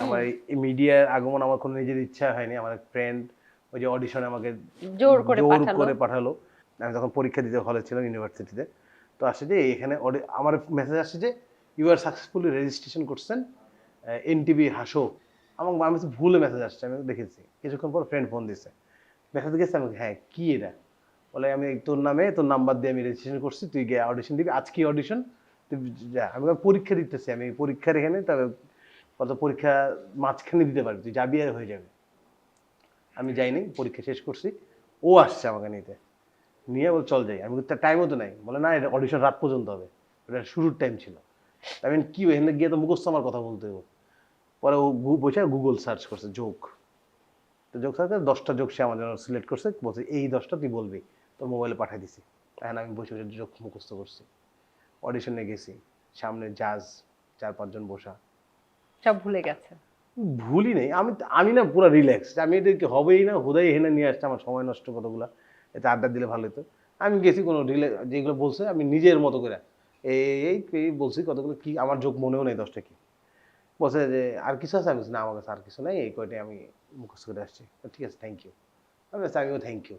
আমার এই মিডিয়ার আগমন আমার কোনো নিজের ইচ্ছা হয়নি, আমার এক ফ্রেন্ড ওই যে অডিশনে আমাকে জোর করে জোর পাঠালো। করে পাঠালো। আমি তখন পরীক্ষা দিতে হলে ছিলাম ইউনিভার্সিটিতে। তো আসে যে এখানে আমার মেসেজ আসছে যে ইউ আর সাকসেসফুলি রেজিস্ট্রেশন করছেন এনটিভি হাসো। আমি ভুলে মেসেজ আসছে, আমি দেখেছি। কিছুক্ষণ পর ফ্রেন্ড ফোন দিছে, মেসেজ গেছে আমাকে, হ্যাঁ কি এটা? বলে আমি তোর নামে তোর নাম্বার দিয়ে আমি রেজিস্ট্রেশন করছি, তুই গিয়ে অডিশন দিবি, আজকে অডিশন, তুই যা। আমি পরীক্ষা দিতেছি, আমি পরীক্ষার এখানে তবে কত পরীক্ষা মাঝখানে দিতে পারবি, তুই যাবি আর হয়ে যাবে। আমি যাইনি, পরীক্ষা শেষ করছি। ও আসছে আমাকে নিতে, নিয়ে বল চল যাই। আমি তার টাইমও তো নাই, বলে না এটা অডিশন রাত পর্যন্ত হবে, এটা শুরুর টাইম ছিল। আমি কি এখানে গিয়ে তো মুখস্থ আমার কথা বলতে হবে। পরে ও বসে গুগল সার্চ করছে যোগ, তো যোগ সার্চ 10টা যোগ সে আমার জন্য সিলেক্ট করছে, বলছে এই 10টা তুই বলবি, তোর মোবাইলে পাঠিয়ে দিছি। এখন আমি বসে বসে যোগ মুখস্থ করছি। অডিশনে গেছি, সামনে জাজ 4-5 জন বসা। সব ভুলে গেছে। ভুলই নেই, আমি না পুরো রিল্যাক্স, আমি এদেরকে হবেই না, হুদাই এখানে নিয়ে আসছে, আমার সময় নষ্ট কতগুলা, এতে আড্ডা দিলে ভালো হতো। আমি গেছি কোনো যেগুলো বলছে আমি নিজের মতো করে এই বলছি কতগুলো, কি আমার যোগ মনেও নেই 10টা কি। বলছে যে আর কিছু আছে? আমি বলছি, না আমার কাছে আর কিছু নাই, এই কয়টাই আমি মুখস্থ করে আসছি। ঠিক আছে, থ্যাংক ইউ। আমিও থ্যাংক ইউ।